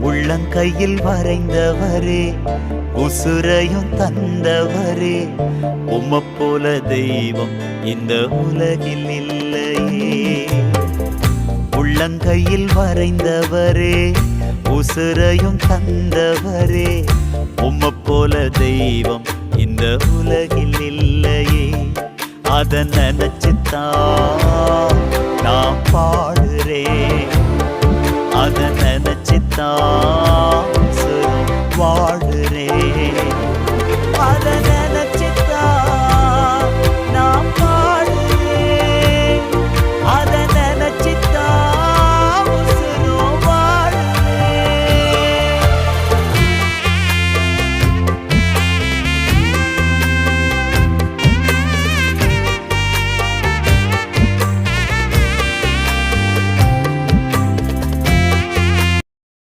உள்ளங்கையில் வரைந்தவரே, உசுரையும் தந்தவரே, உம்மை போல தெய்வம் இந்த உலகில் இல்லையே. உள்ளங்கையில் வரைந்தவரே, உசுரையும் தந்தவரே, உம்மை போல தெய்வம் இந்த உலகில் இல்லையே. அத நினைச்சுத்தான் நான் பாடுறேன், அத நினைச்சுத்தான்